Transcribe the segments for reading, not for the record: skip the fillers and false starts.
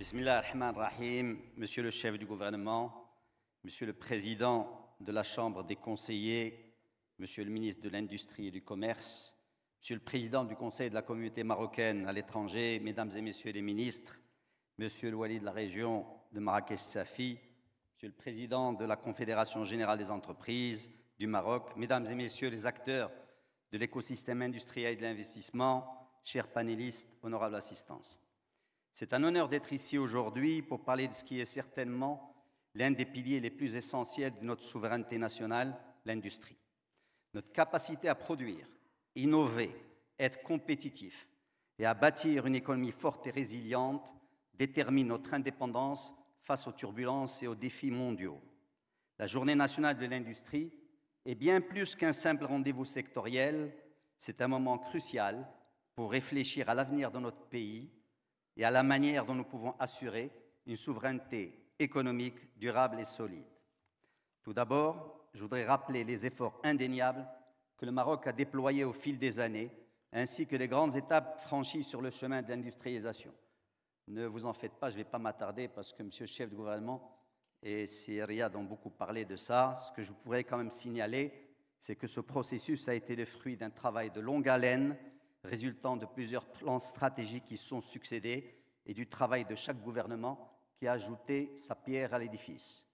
Bismillah ar-Rahman ar-Rahim, Monsieur le chef du gouvernement, Monsieur le président de la Chambre des conseillers, Monsieur le ministre de l'Industrie et du Commerce, Monsieur le président du Conseil de la communauté marocaine à l'étranger, Mesdames et Messieurs les ministres, Monsieur le wali de la région de Marrakech-Safi, Monsieur le président de la Confédération générale des entreprises du Maroc, Mesdames et Messieurs les acteurs de l'écosystème industriel et de l'investissement, chers panélistes, honorable assistance. C'est un honneur d'être ici aujourd'hui pour parler de ce qui est certainement l'un des piliers les plus essentiels de notre souveraineté nationale, l'industrie. Notre capacité à produire, innover, être compétitif et à bâtir une économie forte et résiliente détermine notre indépendance face aux turbulences et aux défis mondiaux. La Journée nationale de l'industrie est bien plus qu'un simple rendez-vous sectoriel, c'est un moment crucial pour réfléchir à l'avenir de notre pays et à la manière dont nous pouvons assurer une souveraineté économique durable et solide. Tout d'abord, je voudrais rappeler les efforts indéniables que le Maroc a déployés au fil des années, ainsi que les grandes étapes franchies sur le chemin de l'industrialisation. Ne vous en faites pas, je ne vais pas m'attarder parce que Monsieur le chef du gouvernement et Riyad ont beaucoup parlé de ça. Ce que je pourrais quand même signaler, c'est que ce processus a été le fruit d'un travail de longue haleine, résultant de plusieurs plans stratégiques qui se sont succédés et du travail de chaque gouvernement qui a ajouté sa pierre à l'édifice.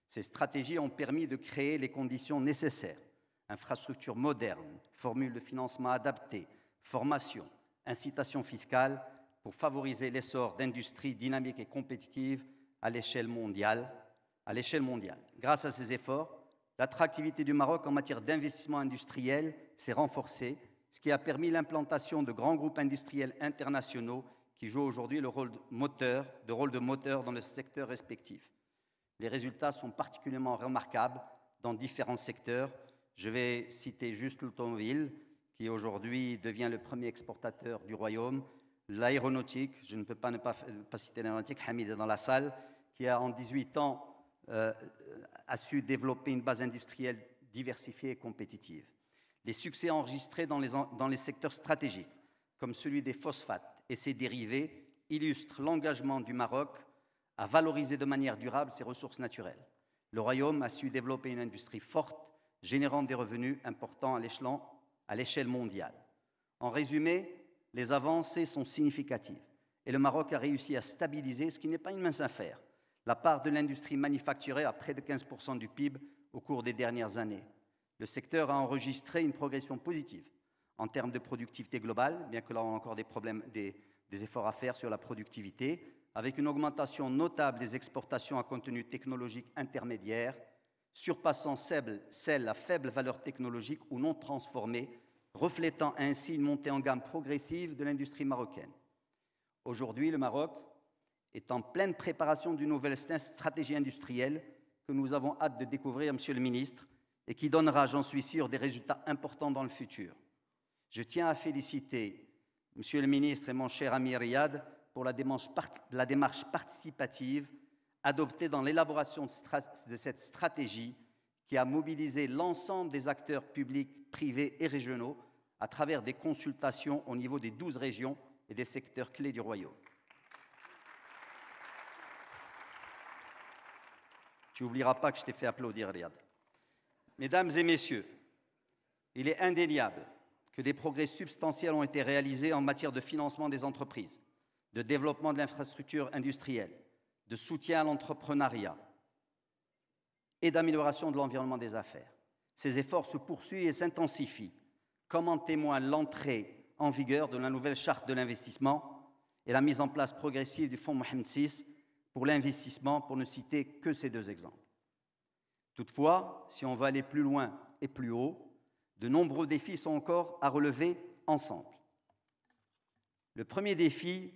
Ces stratégies ont permis de créer les conditions nécessaires, infrastructures modernes, formules de financement adaptées, formation, incitations fiscales pour favoriser l'essor d'industries dynamiques et compétitives à l'échelle mondiale. Grâce à ces efforts, l'attractivité du Maroc en matière d'investissement industriel s'est renforcée, ce qui a permis l'implantation de grands groupes industriels internationaux qui jouent aujourd'hui le rôle de moteur dans le secteur respectif. Les résultats sont particulièrement remarquables dans différents secteurs. Je vais citer juste l'automobile, qui aujourd'hui devient le premier exportateur du royaume, l'aéronautique, je ne peux pas ne pas citer l'aéronautique, Hamid est dans la salle, qui a en 18 ans a su développer une base industrielle diversifiée et compétitive. Les succès enregistrés dans les secteurs stratégiques, comme celui des phosphates et ses dérivés, illustrent l'engagement du Maroc à valoriser de manière durable ses ressources naturelles. Le Royaume a su développer une industrie forte, générant des revenus importants à l'échelle mondiale. En résumé, les avancées sont significatives et le Maroc a réussi à stabiliser, ce qui n'est pas une mince affaire, la part de l'industrie manufacturée à près de 15% du PIB au cours des dernières années. Le secteur a enregistré une progression positive en termes de productivité globale, bien que là on a encore des efforts à faire sur la productivité, avec une augmentation notable des exportations à contenu technologique intermédiaire, surpassant celles à faible valeur technologique ou non transformée, reflétant ainsi une montée en gamme progressive de l'industrie marocaine. Aujourd'hui, le Maroc est en pleine préparation d'une nouvelle stratégie industrielle que nous avons hâte de découvrir, Monsieur le ministre, et qui donnera, j'en suis sûr, des résultats importants dans le futur. Je tiens à féliciter Monsieur le ministre et mon cher ami Riyad pour la démarche participative adoptée dans l'élaboration de cette stratégie qui a mobilisé l'ensemble des acteurs publics, privés et régionaux à travers des consultations au niveau des 12 régions et des secteurs clés du Royaume. Tu n'oublieras pas que je t'ai fait applaudir, Riyad. Mesdames et messieurs, il est indéniable que des progrès substantiels ont été réalisés en matière de financement des entreprises, de développement de l'infrastructure industrielle, de soutien à l'entrepreneuriat et d'amélioration de l'environnement des affaires. Ces efforts se poursuivent et s'intensifient, comme en témoigne l'entrée en vigueur de la nouvelle charte de l'investissement et la mise en place progressive du Fonds Mohamed VI pour l'investissement, pour ne citer que ces deux exemples. Toutefois, si on veut aller plus loin et plus haut, de nombreux défis sont encore à relever ensemble. Le premier défi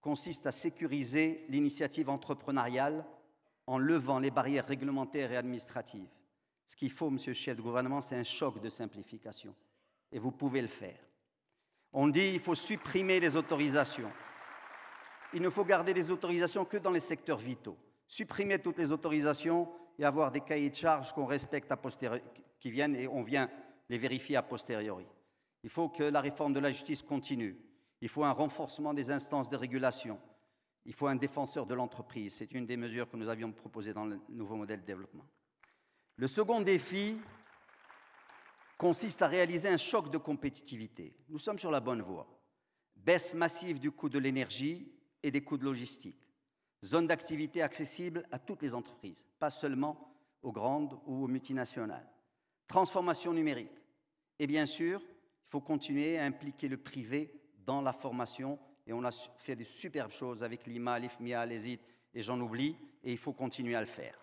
consiste à sécuriser l'initiative entrepreneuriale en levant les barrières réglementaires et administratives. Ce qu'il faut, Monsieur le chef de gouvernement, c'est un choc de simplification. Et vous pouvez le faire. On dit qu'il faut supprimer les autorisations. Il ne faut garder les autorisations que dans les secteurs vitaux. Supprimer toutes les autorisations et avoir des cahiers de charges qu'on respecte qui viennent et on vient les vérifier a posteriori. Il faut que la réforme de la justice continue. Il faut un renforcement des instances de régulation. Il faut un défenseur de l'entreprise. C'est une des mesures que nous avions proposées dans le nouveau modèle de développement. Le second défi consiste à réaliser un choc de compétitivité. Nous sommes sur la bonne voie. Baisse massive du coût de l'énergie et des coûts de logistique. Zone d'activité accessible à toutes les entreprises, pas seulement aux grandes ou aux multinationales. Transformation numérique. Et bien sûr, il faut continuer à impliquer le privé dans la formation. Et on a fait de superbes choses avec l'IMA, l'IFMIA, l'ESIT, et j'en oublie, et il faut continuer à le faire.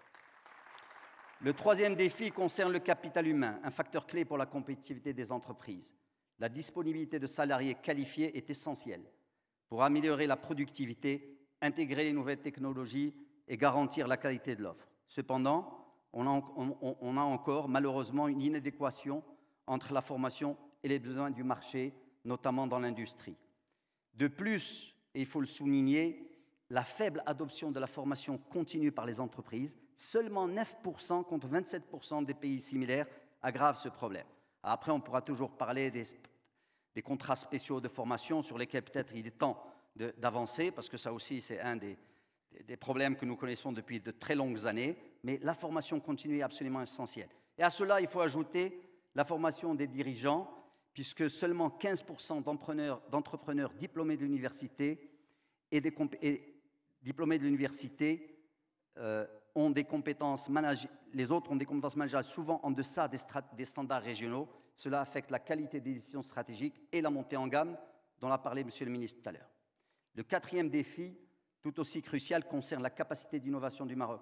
Le troisième défi concerne le capital humain, un facteur clé pour la compétitivité des entreprises. La disponibilité de salariés qualifiés est essentielle pour améliorer la productivité, intégrer les nouvelles technologies et garantir la qualité de l'offre. Cependant, on a encore malheureusement une inadéquation entre la formation et les besoins du marché, notamment dans l'industrie. De plus, et il faut le souligner, la faible adoption de la formation continue par les entreprises, seulement 9% contre 27% des pays similaires, aggrave ce problème. Après, on pourra toujours parler des contrats spéciaux de formation sur lesquels peut-être il est temps d'avancer, parce que ça aussi, c'est un des problèmes que nous connaissons depuis de très longues années, mais la formation continue est absolument essentielle. Et à cela, il faut ajouter la formation des dirigeants, puisque seulement 15% d'entrepreneurs diplômés de l'université ont des compétences managériales, les autres ont des compétences managériales souvent en deçà des standards régionaux. Cela affecte la qualité des décisions stratégiques et la montée en gamme dont a parlé Monsieur le ministre tout à l'heure. Le quatrième défi, tout aussi crucial, concerne la capacité d'innovation du Maroc.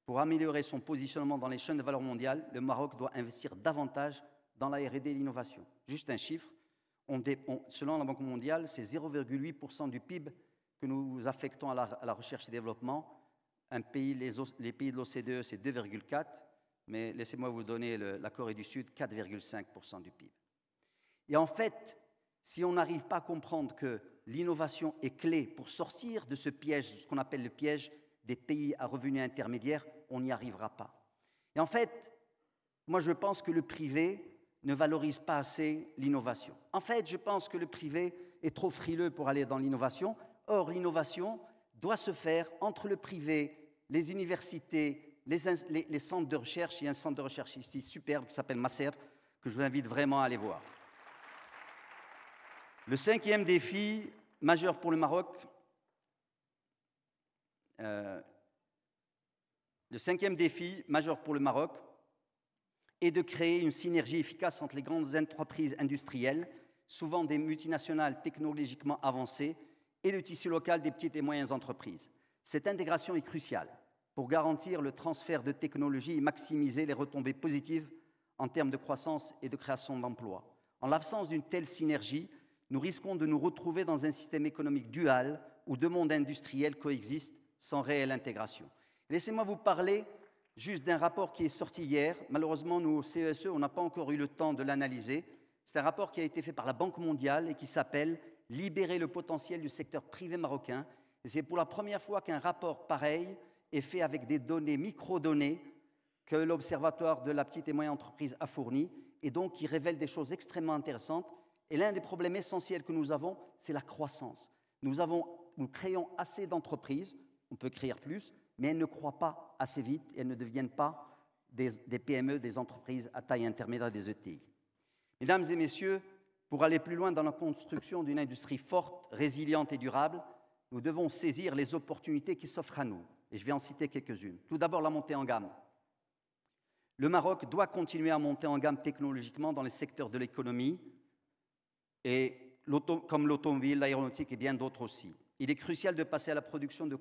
Pour améliorer son positionnement dans les chaînes de valeur mondiale, le Maroc doit investir davantage dans la R&D et l'innovation. Juste un chiffre, selon la Banque mondiale, c'est 0,8% du PIB que nous affectons à la recherche et développement. Les pays de l'OCDE, c'est 2,4%, mais laissez-moi vous donner la Corée du Sud, 4,5% du PIB. Et en fait, si on n'arrive pas à comprendre que l'innovation est clé pour sortir de ce piège, ce qu'on appelle le piège des pays à revenus intermédiaires, on n'y arrivera pas. Et en fait, moi je pense que le privé ne valorise pas assez l'innovation. En fait, je pense que le privé est trop frileux pour aller dans l'innovation. Or, l'innovation doit se faire entre le privé, les universités, les centres de recherche. Il y a un centre de recherche ici superbe qui s'appelle Masser, que je vous invite vraiment à aller voir. Le cinquième défi majeur pour le Maroc, est de créer une synergie efficace entre les grandes entreprises industrielles, souvent des multinationales technologiquement avancées, et le tissu local des petites et moyennes entreprises. Cette intégration est cruciale pour garantir le transfert de technologies et maximiser les retombées positives en termes de croissance et de création d'emplois. En l'absence d'une telle synergie, nous risquons de nous retrouver dans un système économique dual où deux mondes industriels coexistent sans réelle intégration. Laissez-moi vous parler juste d'un rapport qui est sorti hier. Malheureusement, nous, au CESE, on n'a pas encore eu le temps de l'analyser. C'est un rapport qui a été fait par la Banque mondiale et qui s'appelle « Libérer le potentiel du secteur privé marocain ». Et c'est pour la première fois qu'un rapport pareil est fait avec des données, micro-données, que l'Observatoire de la petite et moyenne entreprise a fourni, et donc qui révèle des choses extrêmement intéressantes. Et l'un des problèmes essentiels que nous avons, c'est la croissance. Nous créons assez d'entreprises, on peut créer plus, mais elles ne croient pas assez vite, elles ne deviennent pas des PME, des entreprises à taille intermédiaire, des ETI. Mesdames et messieurs, pour aller plus loin dans la construction d'une industrie forte, résiliente et durable, nous devons saisir les opportunités qui s'offrent à nous. Et je vais en citer quelques-unes. Tout d'abord, la montée en gamme. Le Maroc doit continuer à monter en gamme technologiquement dans les secteurs de l'économie, comme l'automobile, l'aéronautique et bien d'autres aussi. Il est crucial de passer à la production de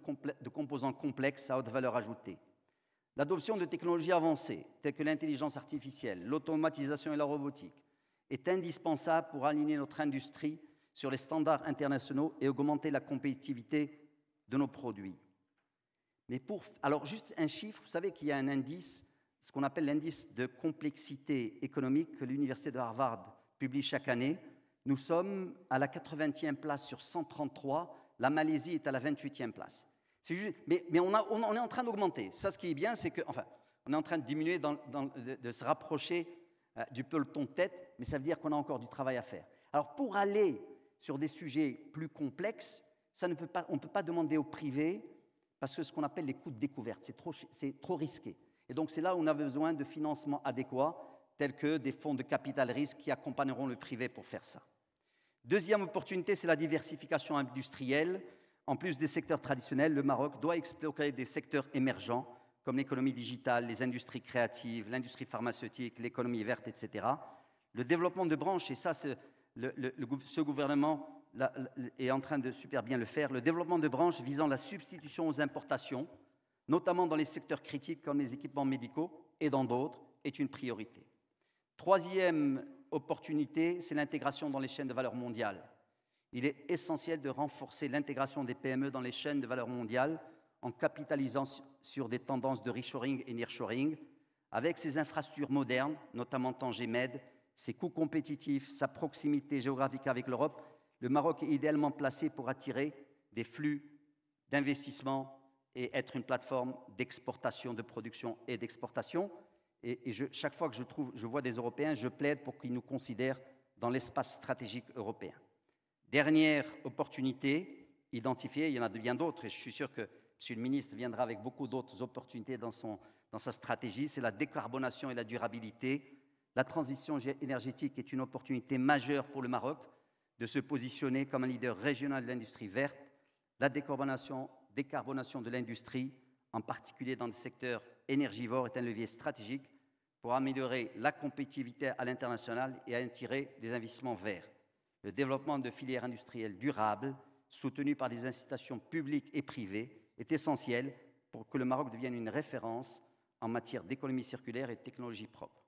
composants complexes à haute valeur ajoutée. L'adoption de technologies avancées, telles que l'intelligence artificielle, l'automatisation et la robotique, est indispensable pour aligner notre industrie sur les standards internationaux et augmenter la compétitivité de nos produits. Alors, juste un chiffre, vous savez qu'il y a un indice, ce qu'on appelle l'indice de complexité économique que l'Université de Harvard publie chaque année. Nous sommes à la 80e place sur 133, la Malaisie est à la 28e place. Mais on est en train d'augmenter. Ça, ce qui est bien, c'est que, enfin, on est en train de diminuer, de se rapprocher du peloton de tête, mais ça veut dire qu'on a encore du travail à faire. Alors, pour aller sur des sujets plus complexes, on ne peut pas demander au privé, parce que ce qu'on appelle les coûts de découverte, c'est trop risqué. Et donc c'est là où on a besoin de financements adéquats, tels que des fonds de capital risque qui accompagneront le privé pour faire ça. Deuxième opportunité, c'est la diversification industrielle. En plus des secteurs traditionnels, le Maroc doit explorer des secteurs émergents, comme l'économie digitale, les industries créatives, l'industrie pharmaceutique, l'économie verte, etc. Le développement de branches, et ça, ce gouvernement est en train de super bien le faire, le développement de branches visant la substitution aux importations, notamment dans les secteurs critiques comme les équipements médicaux et dans d'autres, est une priorité. Troisième opportunité, c'est l'intégration dans les chaînes de valeur mondiale. Il est essentiel de renforcer l'intégration des PME dans les chaînes de valeur mondiale en capitalisant sur des tendances de reshoring et nearshoring. Avec ses infrastructures modernes, notamment Tanger-Med, ses coûts compétitifs, sa proximité géographique avec l'Europe, le Maroc est idéalement placé pour attirer des flux d'investissement et être une plateforme d'exportation, de production et d'exportation. Chaque fois que je vois des Européens, je plaide pour qu'ils nous considèrent dans l'espace stratégique européen. Dernière opportunité identifiée, il y en a bien d'autres, et je suis sûr que M. le ministre viendra avec beaucoup d'autres opportunités dans sa stratégie, c'est la décarbonation et la durabilité. La transition énergétique est une opportunité majeure pour le Maroc de se positionner comme un leader régional de l'industrie verte. La décarbonation de l'industrie, en particulier dans le secteur énergivore, est un levier stratégique pour améliorer la compétitivité à l'international et attirer des investissements verts. Le développement de filières industrielles durables, soutenues par des incitations publiques et privées, est essentiel pour que le Maroc devienne une référence en matière d'économie circulaire et de technologie propre.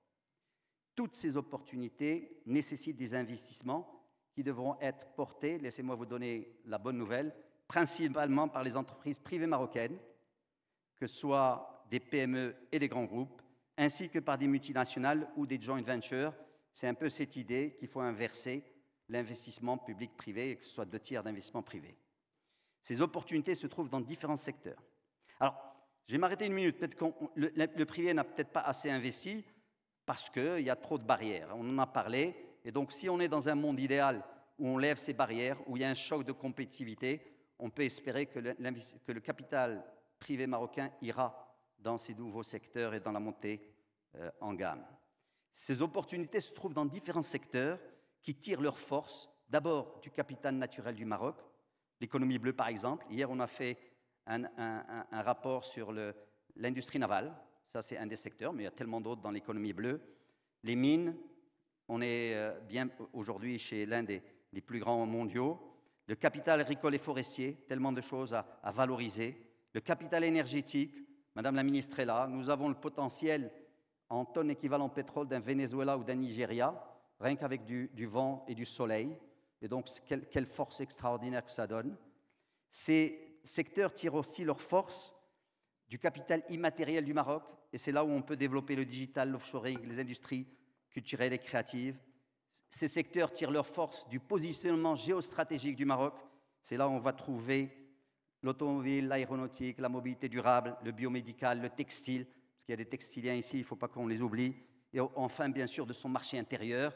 Toutes ces opportunités nécessitent des investissements qui devront être portés, laissez-moi vous donner la bonne nouvelle, principalement par les entreprises privées marocaines, que ce soit des PME et des grands groupes, ainsi que par des multinationales ou des joint ventures. C'est un peu cette idée qu'il faut inverser l'investissement public-privé et que ce soit 2 tiers d'investissement privé. Ces opportunités se trouvent dans différents secteurs. Alors, je vais m'arrêter une minute. Peut-être que le privé n'a peut-être pas assez investi parce qu'il y a trop de barrières. On en a parlé. Et donc, si on est dans un monde idéal où on lève ces barrières, où il y a un choc de compétitivité, on peut espérer que le capital privé marocain ira dans ces nouveaux secteurs et dans la montée en gamme. Ces opportunités se trouvent dans différents secteurs qui tirent leur force, d'abord du capital naturel du Maroc, l'économie bleue par exemple. Hier, on a fait un rapport sur l'industrie navale, ça c'est un des secteurs, mais il y a tellement d'autres dans l'économie bleue. Les mines, on est bien aujourd'hui chez l'un des plus grands mondiaux. Le capital agricole et forestier, tellement de choses à valoriser. Le capital énergétique, Madame la ministre est là, nous avons le potentiel en tonnes équivalent pétrole d'un Venezuela ou d'un Nigeria, rien qu'avec du vent et du soleil. Et donc, quelle force extraordinaire que ça donne. Ces secteurs tirent aussi leur force du capital immatériel du Maroc, et c'est là où on peut développer le digital, l'offshoring, les industries culturelles et créatives. Ces secteurs tirent leur force du positionnement géostratégique du Maroc. C'est là où on va trouver l'automobile, l'aéronautique, la mobilité durable, le biomédical, le textile, parce qu'il y a des textiliens ici, il ne faut pas qu'on les oublie. Et enfin, bien sûr, de son marché intérieur.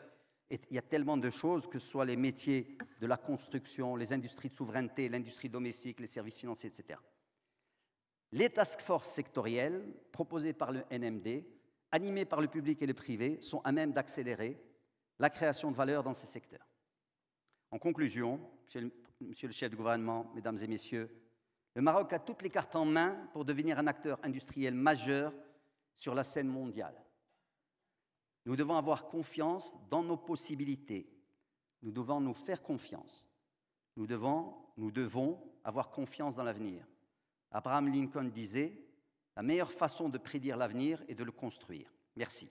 Et il y a tellement de choses, que ce soit les métiers de la construction, les industries de souveraineté, l'industrie domestique, les services financiers, etc. Les task forces sectorielles proposées par le NMD, animées par le public et le privé, sont à même d'accélérer la création de valeur dans ces secteurs. En conclusion, Monsieur le chef du gouvernement, Mesdames et Messieurs, le Maroc a toutes les cartes en main pour devenir un acteur industriel majeur sur la scène mondiale. Nous devons avoir confiance dans nos possibilités. Nous devons nous faire confiance. Nous devons avoir confiance dans l'avenir. Abraham Lincoln disait « La meilleure façon de prédire l'avenir est de le construire ». Merci.